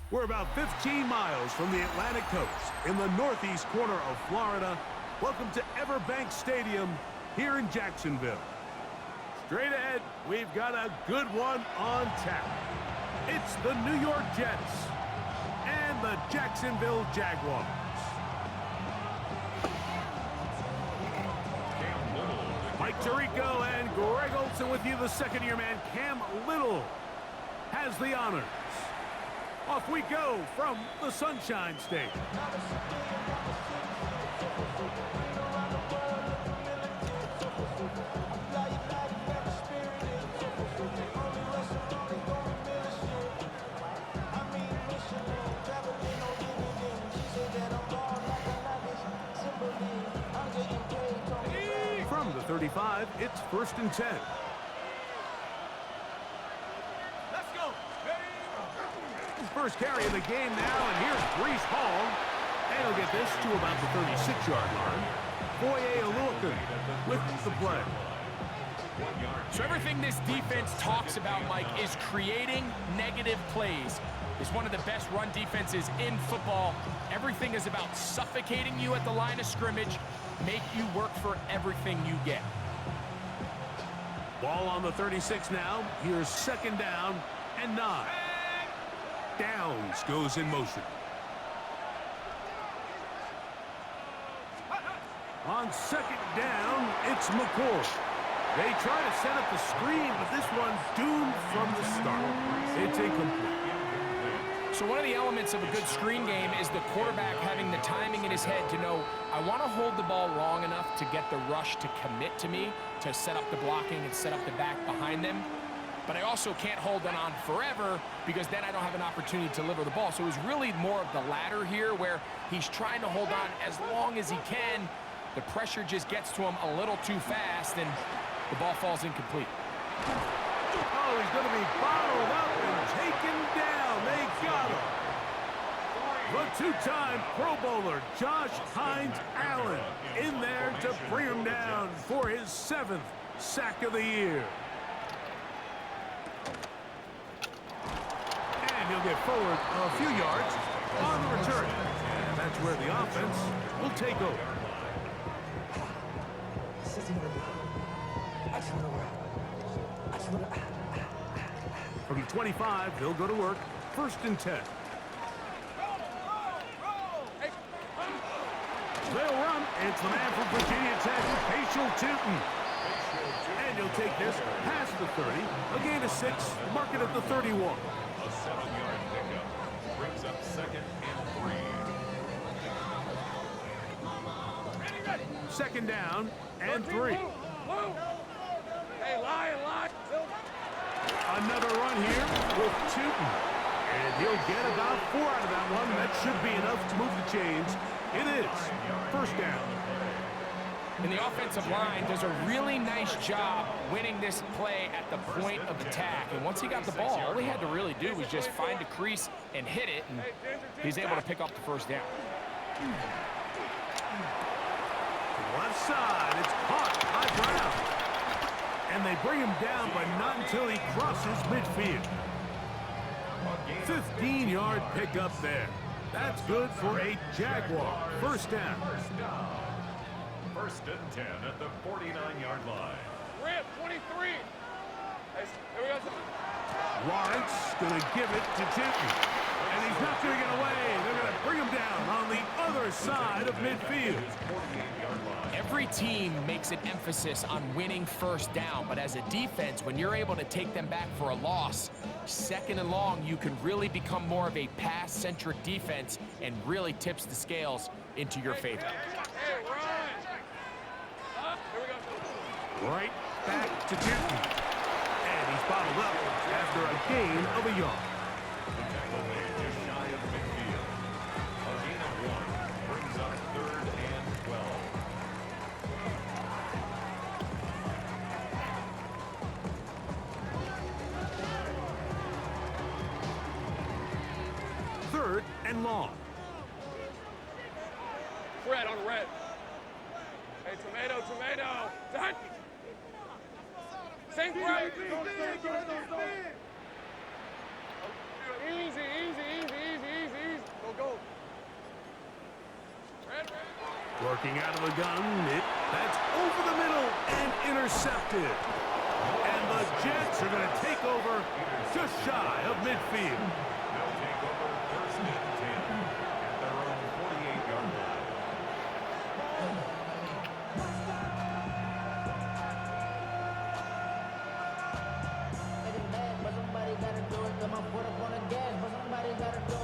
We're about 15 miles from the Atlantic coast in the northeast corner of Florida. Welcome to Everbank Stadium here in Jacksonville. Straight ahead, we've got a good one on tap. It's the New York Jets and the Jacksonville Jaguars. Mike Tirico and Greg Olson with you. The second-year man, Cam Little, has the honors. Off we go from the Sunshine State. From the 35, it's 1st and 10. First carry of the game now, and here's Breece Hall. And he'll get this to about the 36-yard line. Foye Oluokun with the play. So everything this defense talks about, Mike, is creating negative plays. It's one of the best run defenses in football. Everything is about suffocating you at the line of scrimmage, make you work for everything you get. Ball on the 36 now. Here's 2nd down and 9. Downs goes in motion. On 2nd down, it's McCoy. They try to set up the screen, but this one's doomed from the start. It's incomplete. So one of the elements of a good screen game is the quarterback having the timing in his head to know, I want to hold the ball long enough to get the rush to commit to me, to set up the blocking and set up the back behind them. But I also can't hold it on forever because then I don't have an opportunity to deliver the ball. So it was really more of the latter here where he's trying to hold on as long as he can. The pressure just gets to him a little too fast and the ball falls incomplete. Oh, he's going to be bottled up and taken down. They got him. The two-time Pro Bowler Josh Hines Allen in there to bring him down for his 7th sack of the year. He'll get forward a few yards on the return. And that's where the offense will take over. From the 25, they'll go to work. 1st and 10. They'll run. It's the man from Virginia Tech, Paschal Tootin. And he'll take this past the 30. A gain of 6. Mark it at the 31. A 7-yard pickup brings up 2nd and 3. 2nd down and 3. Hey, lie. Another run here with Tootin. And he'll get about 4 out of that one. That should be enough to move the chains. It is 1st down. And the offensive line does a really nice job winning this play at the point of attack. And once he got the ball, all he had to really do was just find a crease and hit it, and he's able to pick up the 1st down. Left side, it's caught by Brown. And they bring him down, but not until he crosses midfield. 15-yard pickup there. That's good for a Jaguar. 1st down. 1st and 10 at the 49-yard line. Rip, 23. Hey, here we go. Lawrence going to give it to Tootin. And he's not going to get away. They're going to bring him down on the other side of midfield. Every team makes an emphasis on winning 1st down, but as a defense, when you're able to take them back for a loss, 2nd and long, you can really become more of a pass-centric defense and really tips the scales into your favor. Hey, run. Here we go. Right back to Tootin. And he's bottled up after a gain of a yard. The tackle made just shy of midfield. A gain of 1 brings up 3rd and 12. Third and long. Red on red. Hey, tomato. Done. Same grab. Easy. Working out of the gun, that's over the middle and intercepted. And the Jets are going to take over just shy of midfield. They'll take over first and 10 at their own 48-yard line. But somebody gotta do it. Come on, put up on the gas. But somebody gotta do it.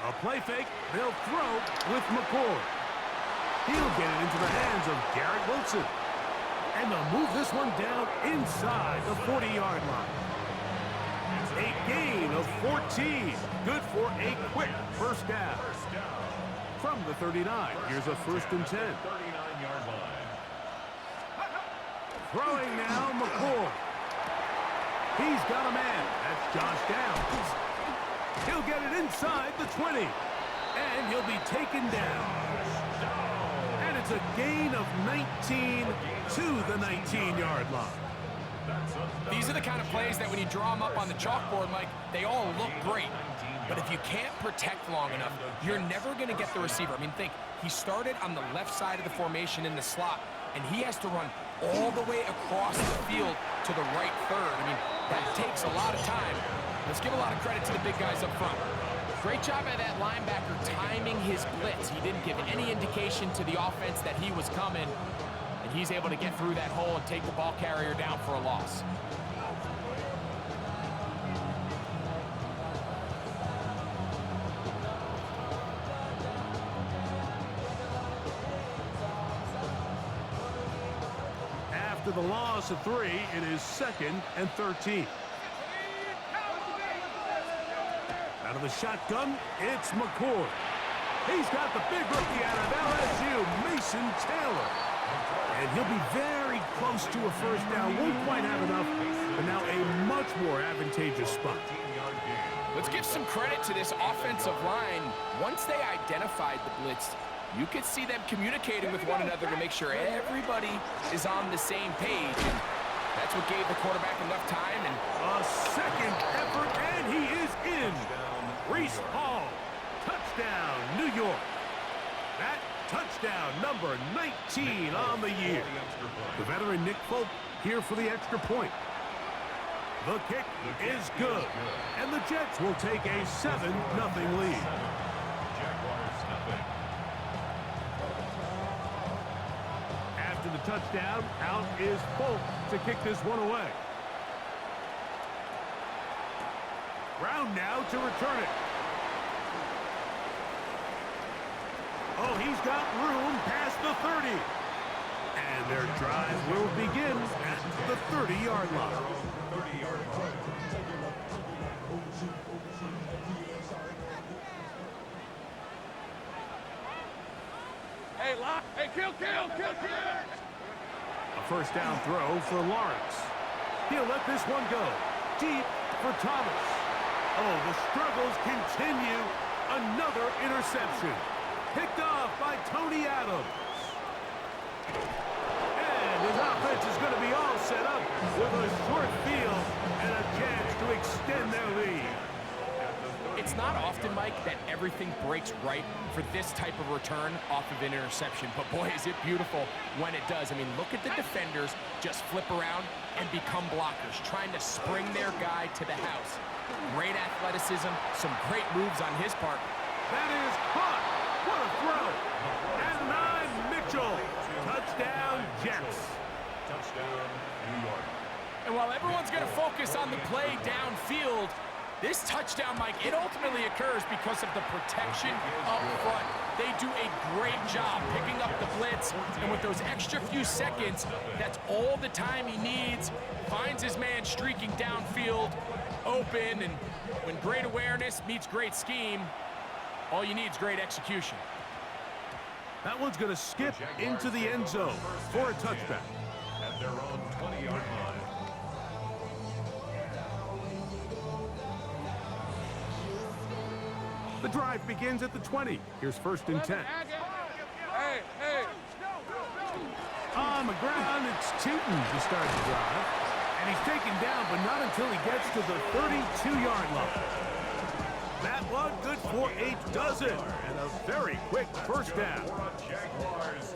A play fake. They'll throw with McCord. He'll get it into the hands of Garrett Wilson. And they'll move this one down inside the 40-yard line. A gain of 14. Good for a quick first down. From the 39, here's a first and 10. 39-yard line. Throwing now, McCord. He's got a man. That's Josh Downs. He'll get it inside the 20. And he'll be taken down. And it's a gain of 19 to the 19-yard line. These are the kind of plays that when you draw them up on the chalkboard, Mike, they all look great. But if you can't protect long enough, you're never going to get the receiver. I mean, think, he started on the left side of the formation in the slot, and he has to run all the way across the field to the right third. I mean, that takes a lot of time. Let's give a lot of credit to the big guys up front. Great job by that linebacker timing his blitz. He didn't give any indication to the offense that he was coming, and he's able to get through that hole and take the ball carrier down for a loss. After the loss of 3, it is 2nd and 13. Out of the shotgun, it's McCord. He's got the big rookie out of LSU, Mason Taylor. And he'll be very close to a first down. Won't quite have enough, but now a much more advantageous spot. Let's give some credit to this offensive line. Once they identified the blitz, you could see them communicating with one another to make sure everybody is on the same page. And that's what gave the quarterback enough time. And a second effort, and he is in. Reese Hall, touchdown, New York. That touchdown, number 19 on the year. The veteran Nick Folk here for the extra point. The kick is good, and the Jets will take a 7-0 lead. Jaguars nothing. After the touchdown, out is Folk to kick this one away. Brown now to return it. Oh, he's got room past the 30. And their drive will begin at the 30-yard line. 30-yard line. Hey, lock. Hey, kill. A first down throw for Lawrence. He'll let this one go. Deep for Thomas. Oh, the struggles continue. Another interception. Picked off by Tony Adams. And his offense is going to be all set up with a short field and a chance to extend their lead. it's not often, Mike, that everything breaks right for this type of return off of an interception. But boy, is it beautiful when it does. I mean, look at the defenders just flip around and become blockers, trying to spring their guy to the house. Great athleticism, some great moves on his part. That is caught. What a throw. And 9, Mitchell. Touchdown, Jets. Touchdown, New York. And while everyone's going to focus on the play downfield, this touchdown, Mike, it ultimately occurs because of the protection up front. They do a great job picking up the blitz, and with those extra few seconds, that's all the time he needs. Finds his man streaking downfield, open, and when great awareness meets great scheme, all you need is great execution. That one's going to skip into the end zone for a touchback. At their own 20-yard line. The drive begins at the 20. Here's 1st and 10. Hey. On the ground, it's Tootin to start the drive. And he's taken down, but not until he gets to the 32-yard line. That one good for a dozen. And a very quick first down.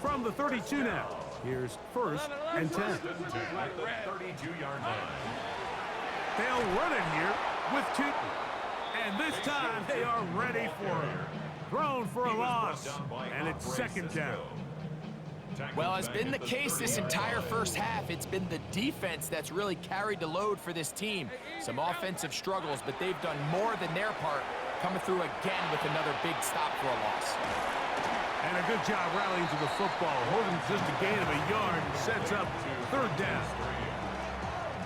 From the 32 now. Here's first and 10. At the 32-yard line. They'll run it here with Tootin. And this time they are ready for him. Thrown for a loss. And it's second down. Well, as been the case this entire first half, it's been the defense that's really carried the load for this team. Some offensive struggles, but they've done more than their part, coming through again with another big stop for a loss. And a good job rallying to the football, holding just a gain of a yard and sets up third down.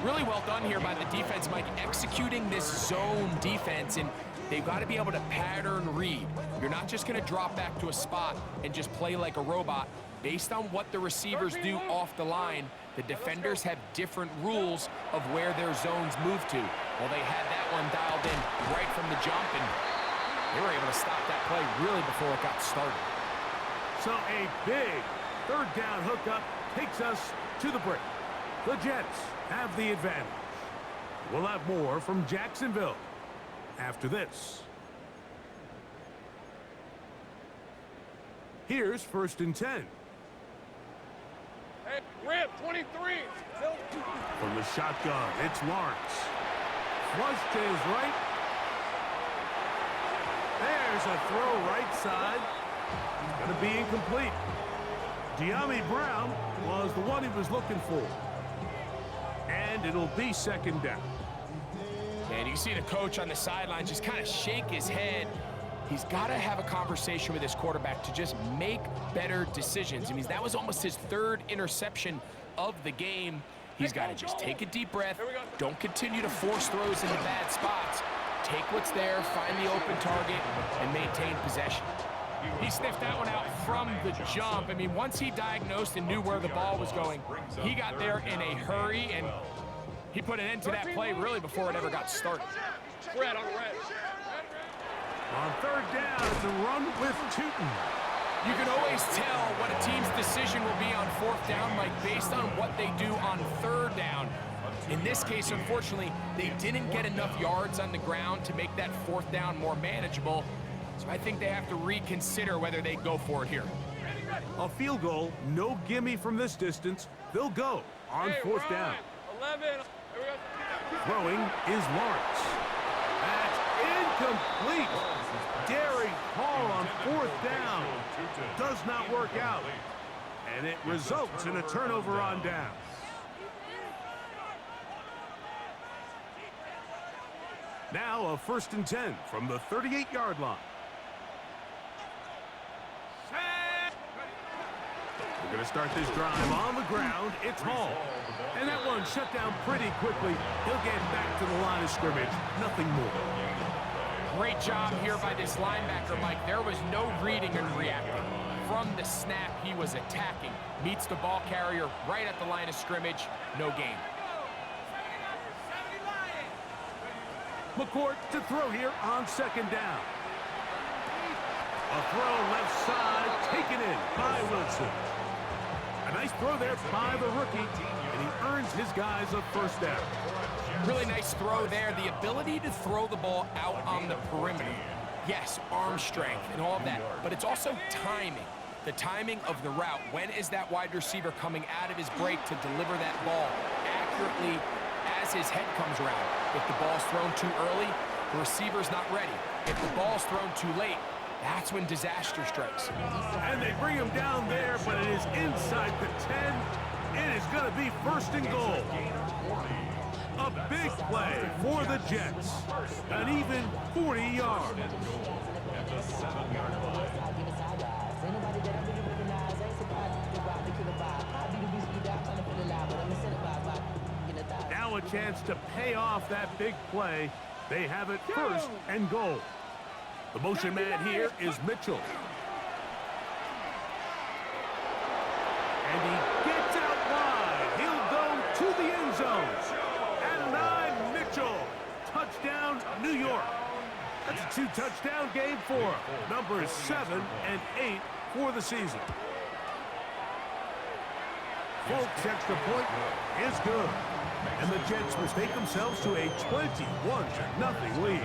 Really well done here by the defense, Mike, executing this zone defense, and they've got to be able to pattern read. You're not just going to drop back to a spot and just play like a robot. Based on what the receivers do off the line, the defenders have different rules of where their zones move to. Well, they had that one dialed in right from the jump, and they were able to stop that play really before it got started. So a big third down hookup takes us to the break. The Jets have the advantage. We'll have more from Jacksonville after this. Here's first and 10. Hey, Rip, 23. From the shotgun, it's Lawrence. Flush to his right. There's a throw right side. Going to be incomplete. De'Ami Brown was the one he was looking for. And it'll be second down. And you see the coach on the sideline just kind of shake his head. He's got to have a conversation with his quarterback to just make better decisions. I mean, that was almost his third interception of the game. He's got to just take a deep breath. Don't continue to force throws into bad spots. Take what's there, find the open target, and maintain possession. He sniffed that one out from the jump. I mean, once he diagnosed and knew where the ball was going, he got there in a hurry, and he put an end to that play really before it ever got started. Red on red. On third down, it's a run with Tootin. You can always tell what a team's decision will be on fourth down, Mike, based on what they do on third down. In this case, unfortunately, they didn't get enough yards on the ground to make that fourth down more manageable. So I think they have to reconsider whether they go for it here. A field goal, no gimme from this distance. They'll go on fourth down. 11. Here we go. Throwing is Lawrence. That's incomplete. Daring call on fourth down. Does not work out. And it results in a turnover on down. Now a first and 10 from the 38-yard line. We're going to start this drive on the ground. It's Hall. And that one shut down pretty quickly. He'll get back to the line of scrimmage. Nothing more. Great job here by this linebacker, Mike. There was no reading and reacting. From the snap, he was attacking. Meets the ball carrier right at the line of scrimmage. No gain. McCourt to throw here on second down. A throw left side, taken in by Wilson. A nice throw there by the rookie, and he earns his guys a first down. Really nice throw there. The ability to throw the ball out on the perimeter. Yes, arm strength and all of that, but it's also timing. The timing of the route. When is that wide receiver coming out of his break to deliver that ball accurately as his head comes around? If the ball's thrown too early, the receiver's not ready. If the ball's thrown too late, that's when disaster strikes. And they bring him down there, but it is inside the 10. It is going to be first and goal. A big play for the Jets. An even 40 yards. Now a chance to pay off that big play. They have it first and goal. The motion man here is Mitchell. And he gets out wide. He'll go to the end zone. And 9, Mitchell. Touchdown, New York. That's a 2-touchdown game for numbers 7 and 8 for the season. Folk's extra point is good. And the Jets mistake themselves to a 21-0 lead.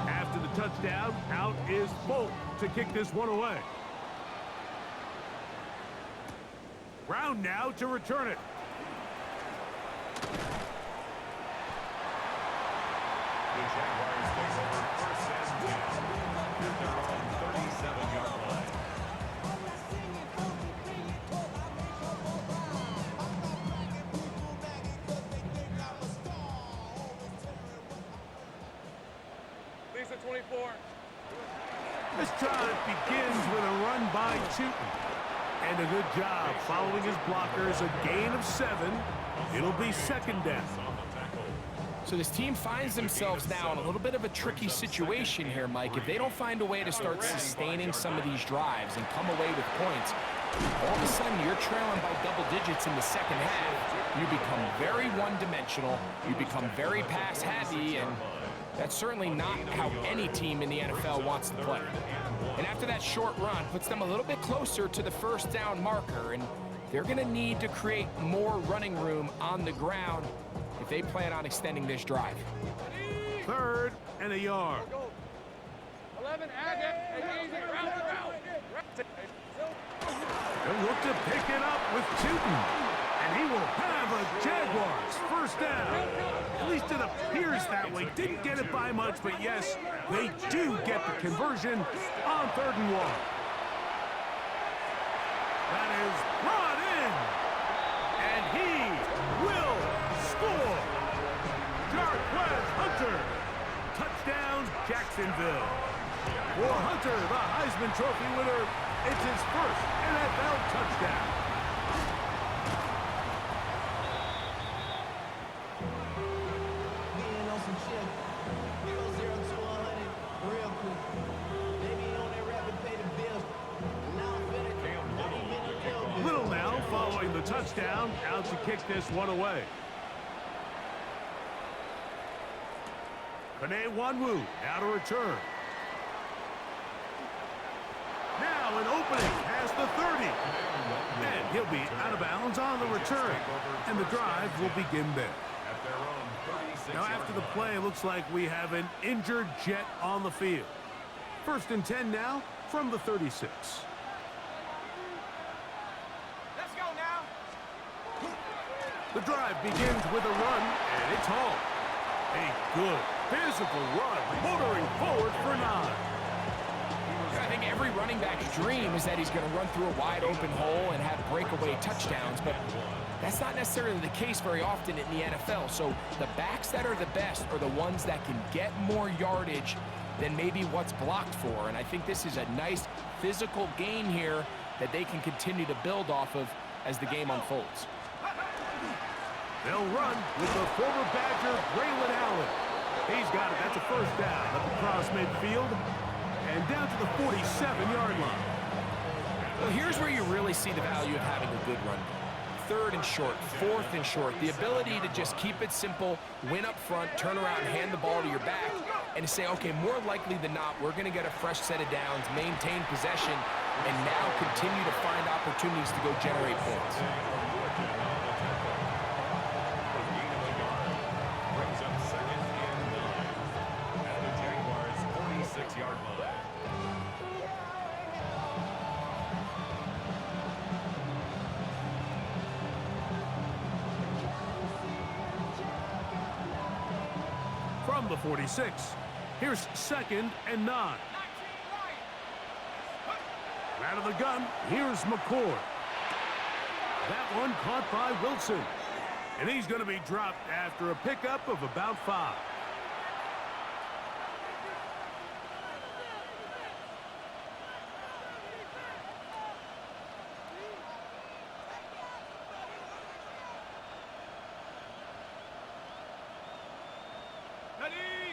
After the touchdown, out is Folk to kick this one away. Brown now to return it. The Jaguars take over first and 10 at their own 37-yard line. Lisa 24. This drive begins with a run by Chutin. And a good job following his blockers, a gain of 7. It'll be second down. So this team finds themselves now in a little bit of a tricky situation here, Mike. If they don't find a way to start sustaining some of these drives and come away with points, all of a sudden you're trailing by double digits in the second half. You become very one-dimensional. You become very pass-heavy, and that's certainly not how any team in the NFL wants to play. And after that short run, puts them a little bit closer to the first down marker, and they're going to need to create more running room on the ground if they plan on extending this drive. 3rd and a yard. 11, add it. Hey, easy, round. They'll look to pick it up with Chutin. And he will have a Jaguars first down. At least it appears that way. Didn't get it by much, but yes, they do get the conversion on 3rd and 1. That is brought in. And he will score. Jarquez Hunter. Touchdown, Jacksonville. For Hunter, the Heisman Trophy winner, it's his first NFL touchdown. Little now following the touchdown, out to kick this one away. Panay Wanwu now to return. Now an opening past the 30. And he'll be out of bounds on the return. And the drive will begin there. Now after the play, it looks like we have an injured Jet on the field. 1st and 10 now from the 36. Let's go now. The drive begins with a run, and it's home. A good physical run, motoring forward for 9. I think every running back's dream is that he's going to run through a wide open hole and have breakaway touchdowns, but that's not necessarily the case very often in the NFL. So the backs that are the best are the ones that can get more yardage than maybe what's blocked for. And I think this is a nice physical gain here that they can continue to build off of as the game unfolds. They'll run with the former Badger, Braylon Allen. He's got it. That's a first down up across midfield and down to the 47-yard line. Well, here's where you really see the value of having a good run. 3rd and short, 4th and short. The ability to just keep it simple, win up front, turn around, and hand the ball to your back, and to say, okay, more likely than not, we're going to get a fresh set of downs, maintain possession, and now continue to find opportunities to go generate points. Brings up 2nd and 9 at the Jaguars' 46-yard line. From the 46, here's 2nd and 9. Out of the gun, here's McCord. That one caught by Wilson. And he's going to be dropped after a pickup of about 5.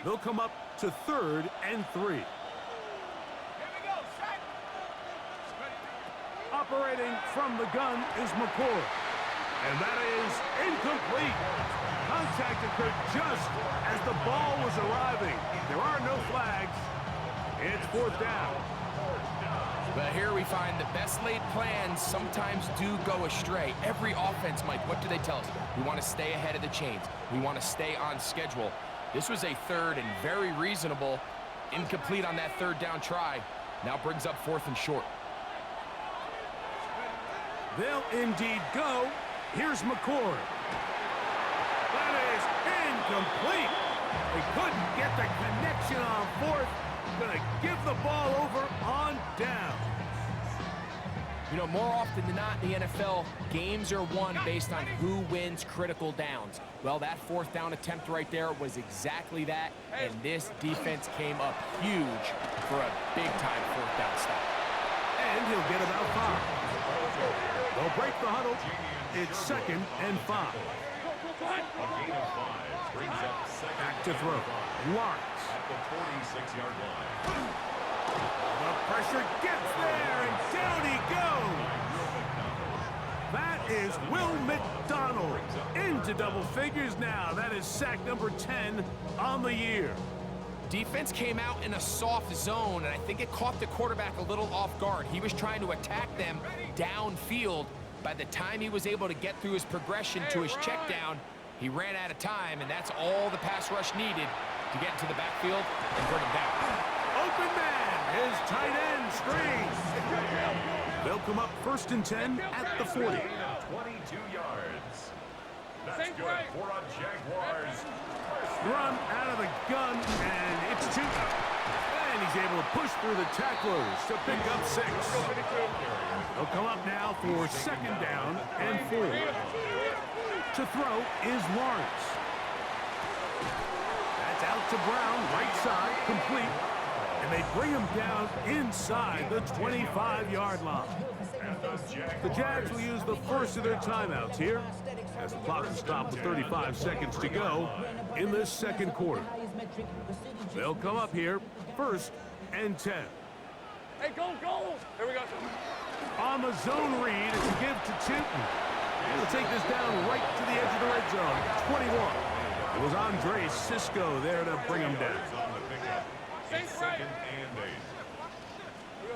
They'll come up to 3rd and 3. Here we go, set. Operating from the gun is McCord. And that is incomplete. Contact occurred just as the ball was arriving. There are no flags. It's 4th down. But here we find the best laid plans sometimes do go astray. Every offense, Mike, what do they tell us? We want to stay ahead of the chains. We want to stay on schedule. This was a third and very reasonable. Incomplete on that third down try. Now brings up 4th and short. They'll indeed go. Here's McCord. That is incomplete. They couldn't get the connection on 4th. Gonna give the ball over on down. You know, more often than not in the NFL, games are won based on who wins critical downs. Well, that 4th down attempt right there was exactly that, and this defense came up huge for a big-time 4th down stop. And he'll get about 5. They'll break the huddle. It's 2nd and 5. A gain of 5 brings up 2nd. Back to throw. Lawrence. At the 46-yard line. The pressure gets there, and down he goes. That is Will McDonald into double figures now. That is sack number 10 on the year. Defense came out in a soft zone, and I think it caught the quarterback a little off guard. He was trying to attack them downfield. By the time he was able to get through his progression to his check down, he ran out of time, and that's all the pass rush needed to get into the backfield and bring him down. Open man, his tight end screen. They'll come up 1st and 10 at the 40. 22 yards. That's good for a Jaguars. Run out of the gun, and it's 2. And he's able to push through the tacklers to pick up 6. They'll come up now for 2nd down and 4. To throw is Lawrence. That's out to Brown, right side, complete. And they bring him down inside the 25-yard line. The Jags will use the first of their timeouts here, as the clock is stopped with 35 seconds to go in this 2nd quarter. They'll come up here 1st and 10. Hey, go! Here we go. On the zone read, it's a give to Tootin. He'll take this down right to the edge of the red zone, 21. It was Andre Cisco there to bring him down. Second and 8.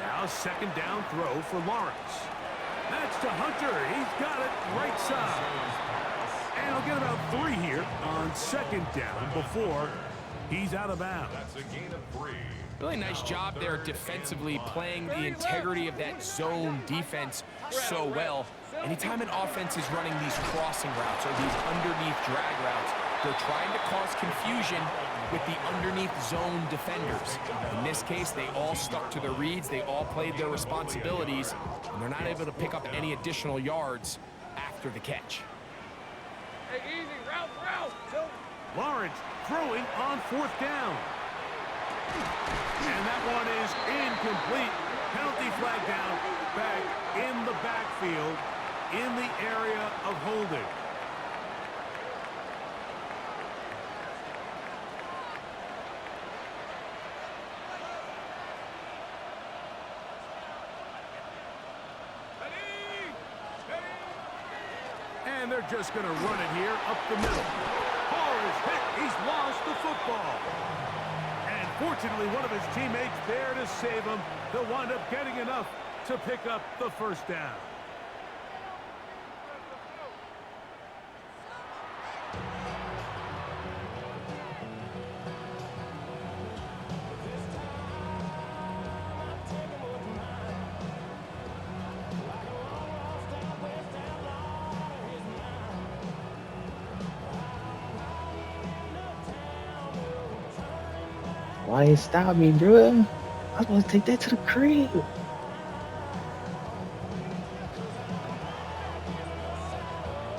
Now 2nd down throw for Lawrence. That's to Hunter. He's got it right side. And he'll get about 3 here on 2nd down before he's out of bounds. That's a gain of 3. Really nice job there defensively, playing the integrity of that zone defense so well. Anytime an offense is running these crossing routes or these underneath drag routes, they're trying to cause confusion with the underneath zone defenders. In this case, they all stuck to their reads, they all played their responsibilities, and they're not able to pick up any additional yards after the catch. Hey, easy, route. Lawrence throwing on 4th down. And that one is incomplete. Penalty flag down, back in the backfield, in the area of holding. And they're just going to run it here up the middle. Ball is hit. He's lost the football. And fortunately, one of his teammates there to save him. He'll wind up getting enough to pick up the 1st down. Why you stop me, bro? I was gonna take that to the crib.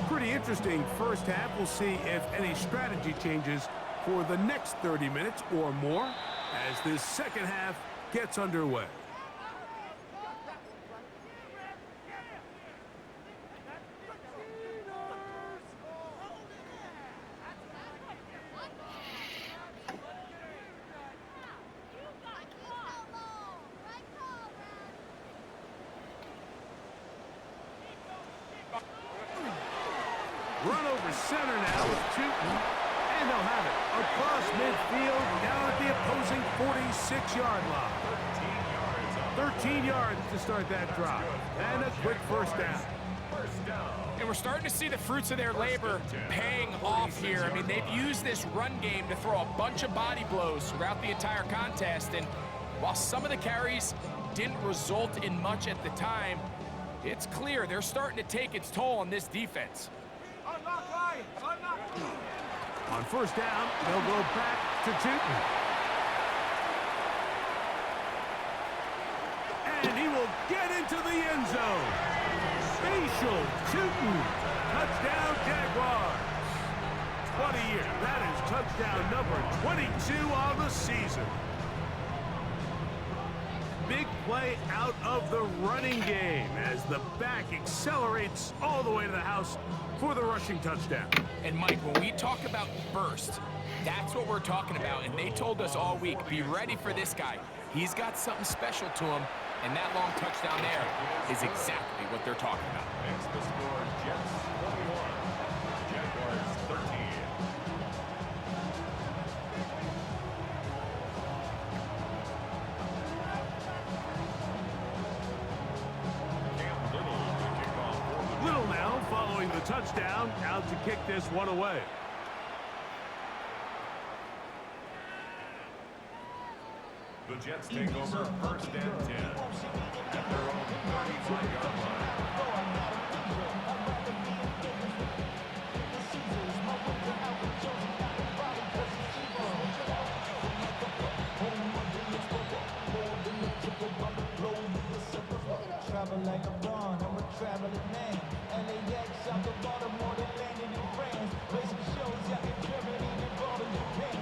Pretty interesting first half. We'll see if any strategy changes for the next 30 minutes or more as this 2nd half gets underway. Run over center now with Tootin, and they'll have it across midfield down at the opposing 46-yard line. 13 yards. 13 yards to start that drive. And a quick first down. And we're starting to see the fruits of their labor paying off here. I mean, they've used this run game to throw a bunch of body blows throughout the entire contest. And while some of the carries didn't result in much at the time, it's clear they're starting to take its toll on this defense. On first down, they'll go back to Tootin. And he will get into the end zone. Spatial Tootin. Touchdown, Jaguars. 20 years. That is touchdown number 22 on the season. Big play out of the running game as the back accelerates all the way to the house for the rushing touchdown. And Mike, when we talk about burst, that's what we're talking about. And they told us all week, be ready for this guy. He's got something special to him. And that long touchdown there is exactly what they're talking about. Makes the score Jets 21, Jaguars 13. Little now following the touchdown, out to kick this one away. The Jets take over first and 10 at their own 35-yard line. Travel like a bond, I'm a traveling man. LAX, I'm the Baltimore, they landed in France. Racing shows, yeah, in Germany, involved in Japan.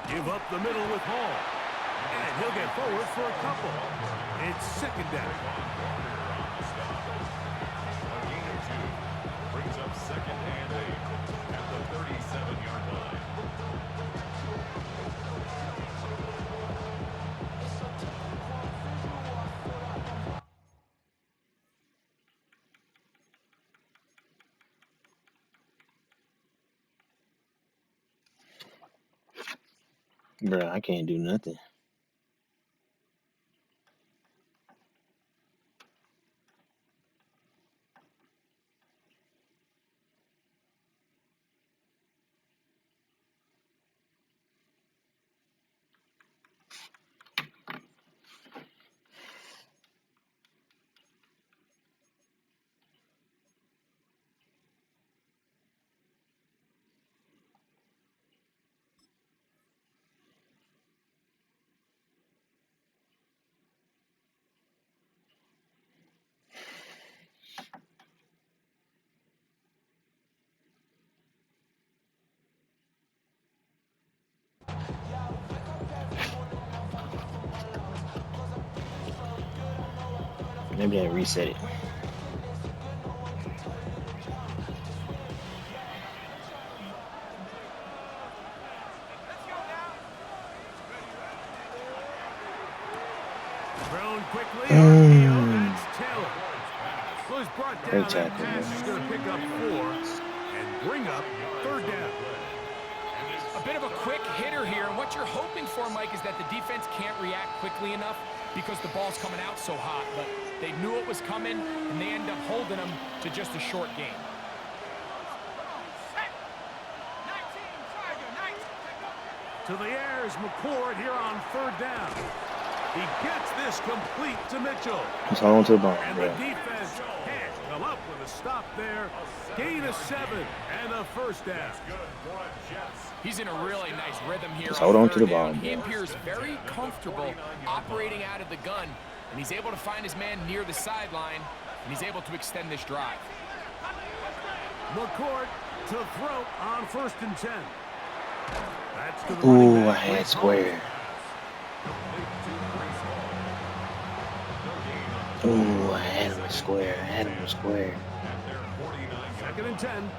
Give up the middle with Hall. And he'll get forward for a couple. It's second down. A gain of 2 brings up second and 8 at the 37-yard line. Bro, I can't do nothing. Maybe I reset it. Thrown quickly. That's Taylor. Was brought down. Great That tackle, pass man. is going to pick up 4 and bring up third down. A bit of a quick hitter here, and what you're hoping for, Mike, is that the defense can't react quickly enough because the ball's coming out so hot, but they knew it was coming, and they end up holding them to just a short game. To the air is McCord here on third down. He gets this complete to Mitchell. Just hold on to the ball, And bro. the defense can't come up with a stop there. Gain of 7 and a first down. He's in a really nice rhythm here. Just hold on to the third ball, down. He bro. appears very comfortable operating out of the gun, and he's able to find his man near the sideline, and he's able to extend this drive. McCord to throw on first and 10. That's to the running Ooh, back, I had Mike square. Ooh, I had him square. I had him square. Holmes. Second and 10.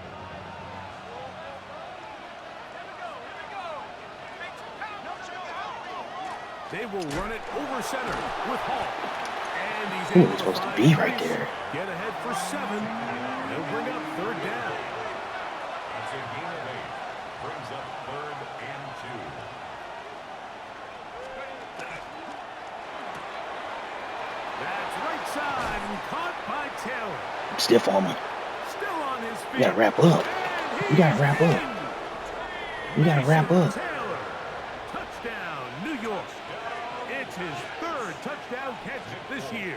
They will run it over center with Hall. And Ooh, it's supposed to be right there. Get ahead for 7. They'll bring up 3rd down. It's a gain of 8. Brings up 3rd and 2. That's right side and caught by Taylor. Stiff armor. Still on his feet. You gotta wrap up. And You gotta he's wrap in. up. You gotta wrap up. Taylor. Touchdown, New York. It's his 3rd touchdown catch this year.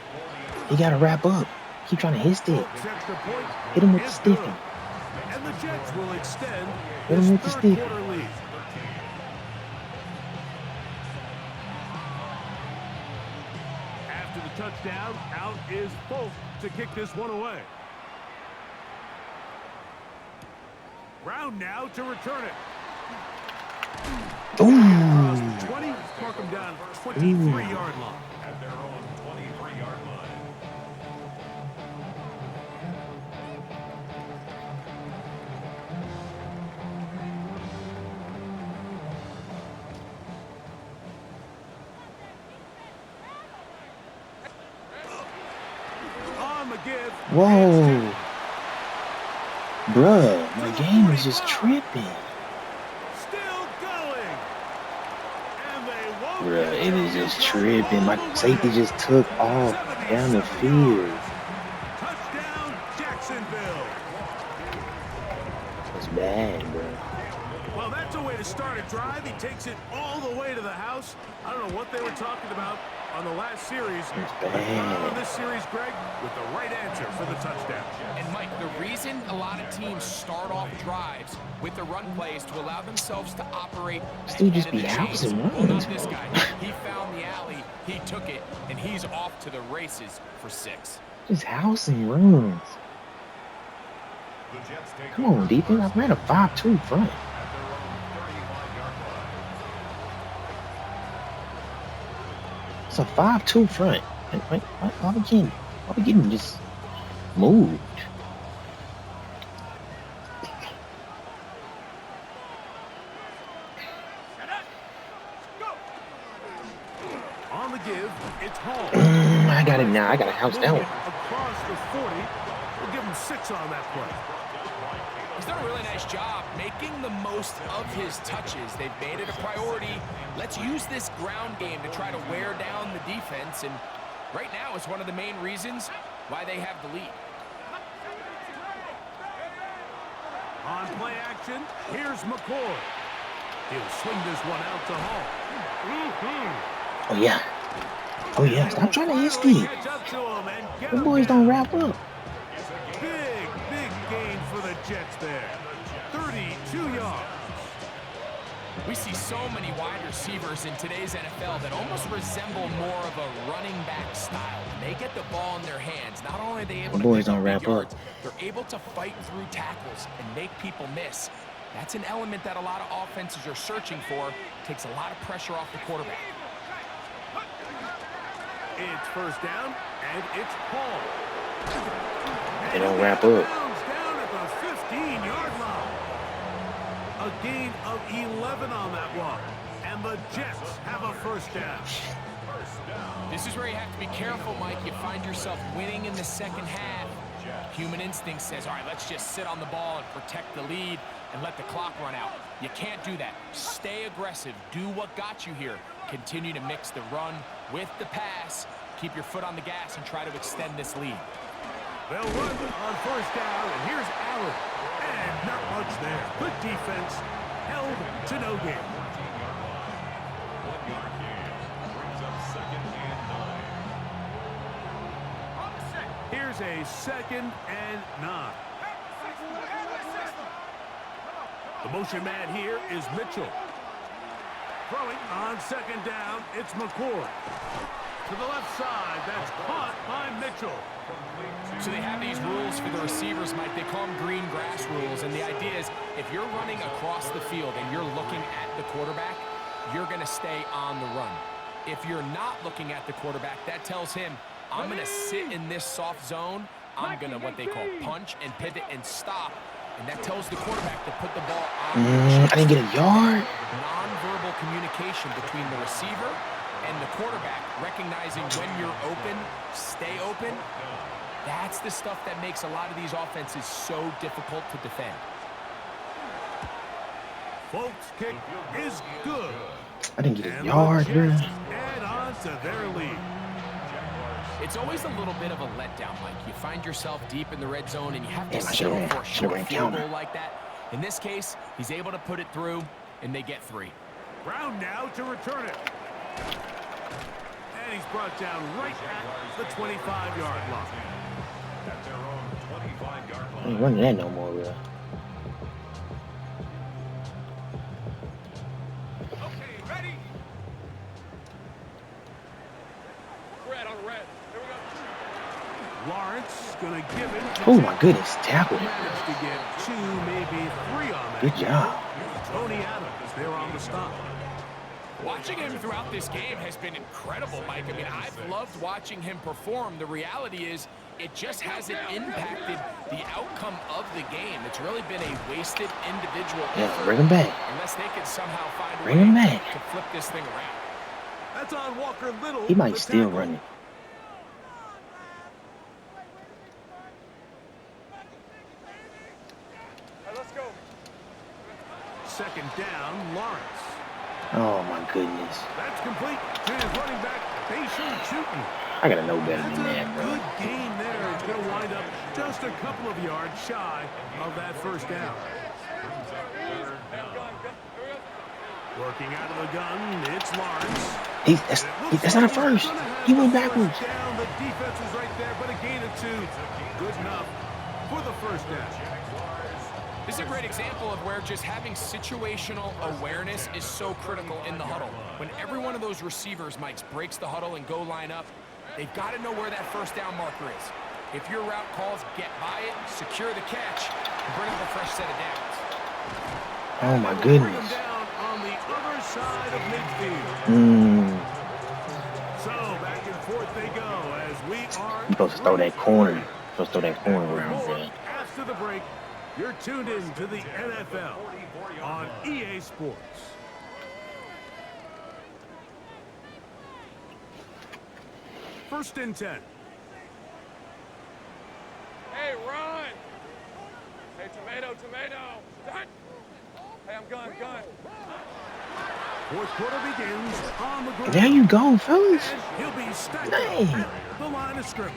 You gotta wrap up. Keep trying to hit stick. Folks, extra point Hit him with the is stiffy. good. And the Jets will extend Hit him this with the 3rd stiffy. quarter lead. After the touchdown, out is Folk to kick this one away. Brown now to return it. Ooh. Across the 20, mark him down 23-yard line. At their own 23-yard line. On the give. Whoa. Bruh, my game is just tripping. Still going. And they won't Bruh, get it is just tripping. My safety just took off down the field. Touchdown, Jacksonville. It's bad, bruh. Well, that's a way to start a drive. He takes it all the way to the house. I don't know what they were talking about on the last series. It's But bad. on this series, Greg, with the right answer for the touchdown. And Mike, the reason a lot of teams start off drives with the run plays to allow themselves to operate This dude just ahead of be the chains. housing Well, runs, not this bro. guy. He found the alley, he took it, and he's off to the races for 6. Just housing runs. The Jets take Come on, over defense. first I ran a 5-2 front. at their own 35-yard line. It's a 5-2 front. Why we getting just moved? On the give, it's Hall. I got it now. I got a house that one. Across the 40. We'll give him 6 on that play. He's done a really nice job making the most of his touches. They've made it a priority. Let's use this ground game to try to wear down the defense, and right now it's one of the main reasons why they have the lead. On play action, here's McCoy. He'll swing this one out to Hall. Oh yeah. Oh yeah. Stop trying to hit Finally stick. catch up to him and get Them him boys down. don't wrap up. Big gain for the Jets there. 32 yards. We see so many wide receivers in today's NFL that almost resemble more of a running back style. When they get the ball in their hands, not only are they able The to boys pick don't up wrap big up. yards, they're able to fight through tackles and make people miss. That's an element that a lot of offenses are searching for. Takes a lot of pressure off the quarterback. It's first down, and it's Hall. They don't wrap up. Down at the 15-yard line. A gain of 11 on that one. And the Jets have a first down. This is where you have to be careful, Mike. You find yourself winning in the second half. Human instinct says, all right, let's just sit on the ball and protect the lead and let the clock run out. You can't do that. Stay aggressive. Do what got you here. Continue to mix the run with the pass. Keep your foot on the gas and try to extend this lead. They'll run on first down, and here's Allen. And not much there. Good defense. Held to no gain. 1-yard gain. Brings up 2nd and 9. Here's a 2nd and 9. The motion man here is Mitchell. Throwing on 2nd down, it's McCoy. To the left side, that's caught by Mitchell. So they have these rules for the receivers, Mike. They call them green grass rules. And the idea is if you're running across the field and you're looking at the quarterback, you're going to stay on the run. If you're not looking at the quarterback, that tells him, I'm going to sit in this soft zone. I'm going to what they call punch and pivot and stop. And that tells the quarterback to put the ball on. I didn't get a yard. Non-verbal communication between the receiver And the quarterback recognizing when you're open, stay open, that's the stuff that makes a lot of these offenses so difficult to defend. Folks' kick is good. I didn't get a And yard, the bro. Jets add on to their lead. It's always a little bit of a letdown, Mike. You find yourself deep in the red zone and you have to Damn, I settle should've for a ran short field counter. goal like that. In this case, he's able to put it through, and they get 3. Brown now to return it. And he's brought down right at the 25-yard line. At their own 25-yard I line. ain't running that no more, bro. Okay, ready? Red on red. Here we go. Lawrence gonna give it to Oh Jets. my goodness, tackle. Managed to get 2, maybe 3 on that. Good job. Tony Adams there on the stop. Watching him throughout this game has been incredible, Mike. I mean, I've loved watching him perform. The reality is it just hasn't impacted the outcome of the game. It's really been a wasted individual Yeah, effort bring him back. unless they can somehow find a Bring him way back. to flip this thing around. That's on Walker Little. He might the still tackle. run it. All right, let's go. Second down, Lawrence. Oh my goodness. That's complete to his running back, Bayshore shooting. I gotta know better That's than a that, bro. good gain there. It's going to wind up just a couple of yards shy of that first down. Gun. Here we go. Working out of the gun, it's Lawrence. That's not a first. He went backwards. Down. The defense was right there, but a gain of 2. Good enough for the first down. This is a great example of where just having situational awareness is so critical in the huddle. When every one of those receivers, Mike, breaks the huddle and go line up, they've got to know where that first down marker is. If your route calls, get by it, secure the catch, and bring up a fresh set of downs. Oh my Bring him goodness. down on the other side of midfield. So back and forth they go as we are. You supposed to throw that corner. You supposed to throw that corner around, bro. After the break, you're tuned in to the NFL on EA Sports. First and 10. Hey, run. Hey, tomato. Done. Hey, I'm gun. Fourth quarter begins on the ground. There you go, fellas. And he'll be stacked Dang. up at the line of scrimmage.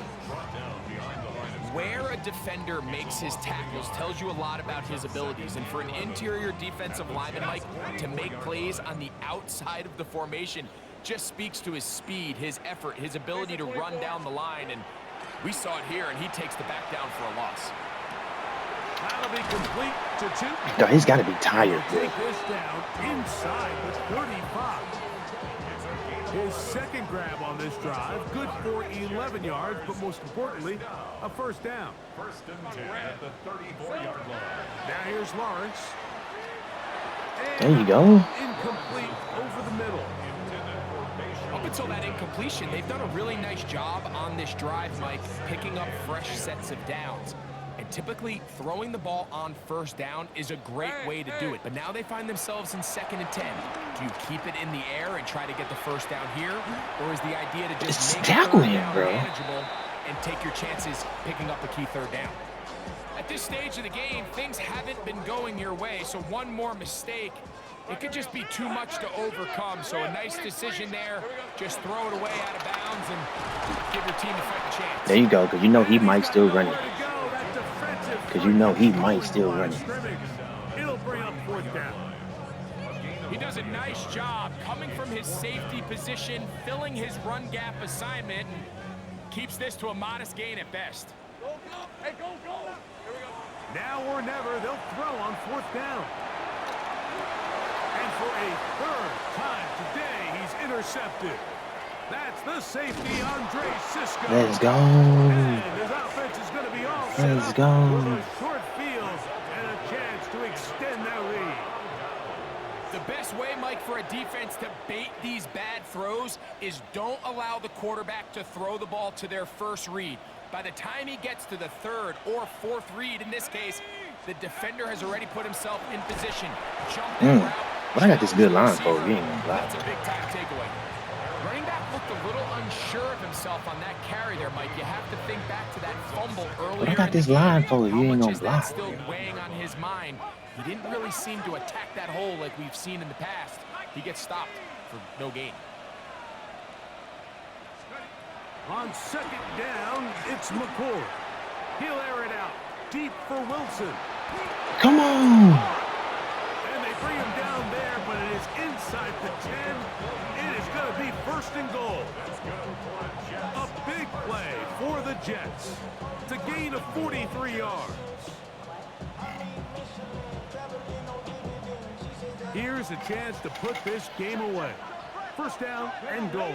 Where a defender makes his tackles tells you a lot about his abilities. And for an interior defensive lineman, Mike, to make plays on the outside of the formation just speaks to his speed, his effort, his ability to run down the line. And we saw it here, and he takes the back down for a loss. That'll be complete to 2. Dog, he's got to be tired, bro. Take this down inside the 35. His second grab on this drive, good for 11 yards, but most importantly, a first down. First and 10 at the 34-yard line. Now here's Lawrence. There you go. Incomplete over the middle. Up until that incompletion, they've done a really nice job on this drive, Mike, picking up fresh sets of downs. And typically, throwing the ball on first down is a great way to do it. But now they find themselves in second and 10. Do you keep it in the air and try to get the first down here? Or is the idea to just make tackle third him, down bro. manageable and take your chances picking up a key third down? At this stage of the game, things haven't been going your way, so one more mistake, it could just be too much to overcome. So a nice decision there. Just throw it away out of bounds and give your team a fighting chance. There you go, because you know he might still run it. Because you know he might still run it. It'll bring up fourth down. He does a nice job coming from his safety position, filling his run gap assignment, and keeps this to a modest gain at best. Go. Hey, go. Here we go. Now or never, they'll throw on fourth down. And for a third time today, he's intercepted. That's the safety, Andre Sisco. Let's go. And his offense is going to be all set Let's up go. with a short field and a chance to extend their lead. The best way, Mike, for a defense to bait these bad throws is don't allow the quarterback to throw the ball to their first read. By the time he gets to the third or fourth read, in this case, the defender has already put himself in position. Jump that route. But I got this good line, Receiver. folks. You ain't gonna lie. That's a big-time takeaway. Running looked a little unsure of himself on that carry there, Mike. You have to think back to that fumble earlier. What I got in the this game. line for? How You ain't much gonna is that block. still weighing on his mind? He didn't really seem to attack that hole like we've seen in the past. He gets stopped for no gain. On second down, it's McCoy. He'll air it out deep for Wilson. Come on. And they bring him down there, but it is inside the 10. It is going to be first and goal. A big play for the Jets. It's a gain of 43 yards. Here's a chance to put this game away. First down and goal.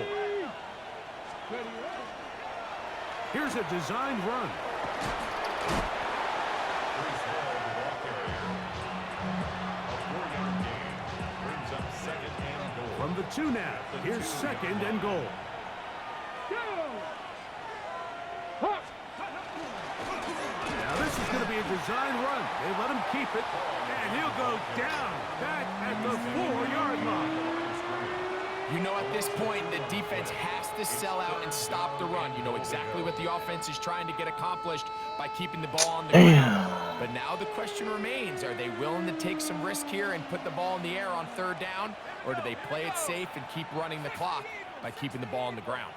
Here's a designed run. From the 2 now, here's second and goal. Now this is going to be a design run. They let him keep it, and he'll go down back at the 4-yard line. You know, at this point, the defense has to sell out and stop the run. You know exactly what the offense is trying to get accomplished by keeping the ball on the ground. But now the question remains, are they willing to take some risk here and put the ball in the air on third down? Or do they play it safe and keep running the clock by keeping the ball on the ground?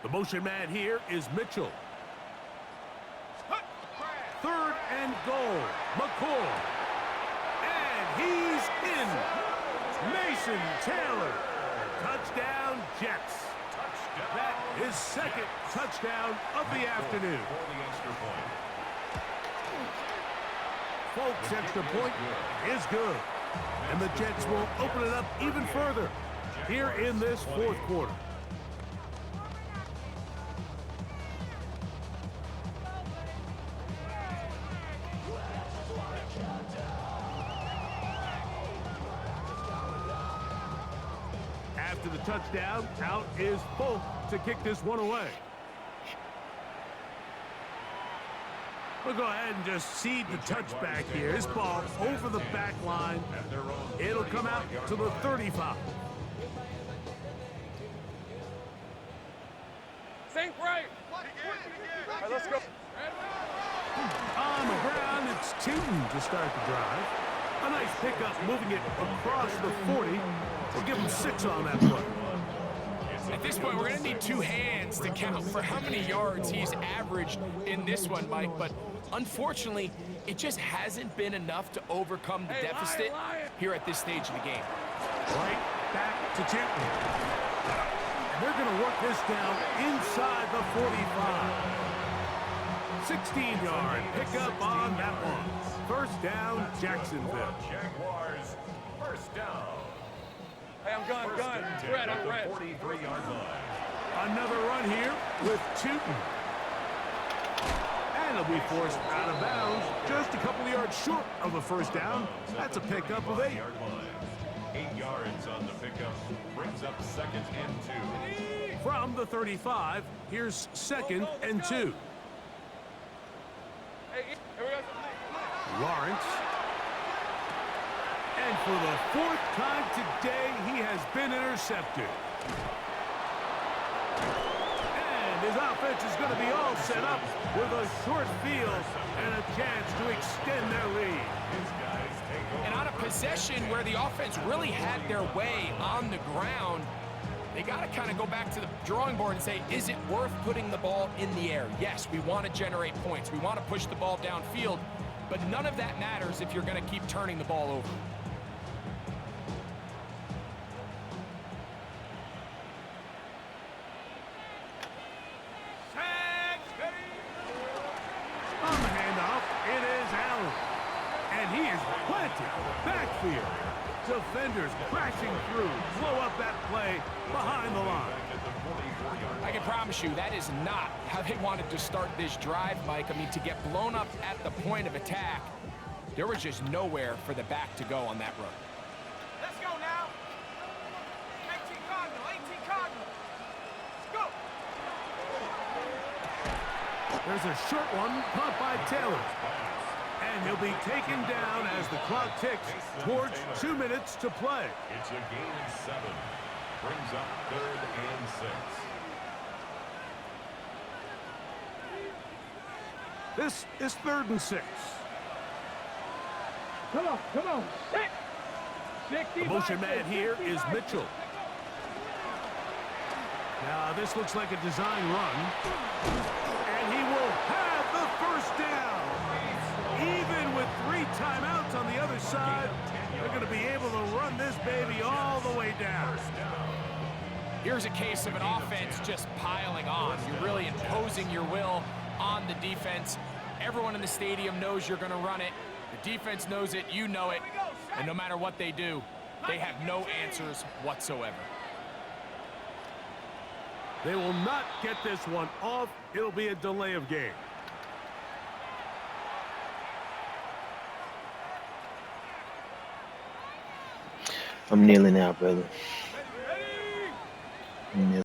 The motion man here is Mitchell. Third and goal. McCoy. And he's in. Mason Taylor. Touchdown, Jets. That is second touchdown of the afternoon. Folks, extra point is good. And the Jets will open it up even further here in this fourth quarter. After the touchdown, out is Folk to kick this one away. We'll go ahead and just seed the touchback here. This ball over the back line. It'll come out to the 35. Think right. All right, let's go. On the ground, it's Tootin to start the drive. A nice pickup moving it across the 40. We'll give him 6 on that play. At this point, we're going to need 2 hands to count for how many yards he's averaged in this one, Mike. But unfortunately, it just hasn't been enough to overcome the deficit here at this stage of the game. Right back to Tootin. And they're going to work this down inside the 45. 16-yard pickup on that one. First down, Jacksonville. Jaguars, first down. Hey, I'm gun. Red, I'm red. 43-yard line. Another run here with Tootin. And he'll be forced out of bounds just a couple of yards short of a first down. That's a pickup of 8. 8 yards on the pickup. Brings up second and 2. From the 35, here's second and 2. Hey, here we go. Lawrence. And for the 4th time today, he has been intercepted. And his offense is going to be all set up with a short field and a chance to extend their lead. And on a possession where the offense really had their way on the ground, they got to kind of go back to the drawing board and say, is it worth putting the ball in the air? Yes, we want to generate points. We want to push the ball downfield, but none of that matters if you're going to keep turning the ball over. On the handoff, it is Allen. And he is planted backfield. Defenders crashing through, blow up that play behind the line. I can promise you that is not how they wanted to start this drive, Mike. I mean, to get blown up at the point of attack, there was just nowhere for the back to go on that run. Let's go now. 18 Cardinal, 18 Cardinal. Let's go. There's a short one caught by Taylor. And he'll be taken down as the clock ticks towards 2 minutes to play. It's a gain of 7. Brings up 3rd and 6. This is 3rd and 6. Come on. 6. The motion man here is Mitchell. Now this looks like a design run. And he will have the first down. Even with 3 timeouts on the other side, they're going to be able to run this baby all the way down. Here's a case of an offense just piling on. You're really imposing your will on the defense. Everyone in the stadium knows you're going to run it. The defense knows it, you know it. And no matter what they do, they have no answers whatsoever. They will not get this one off. It'll be a delay of game. I'm kneeling out, brother. I'm kneeling.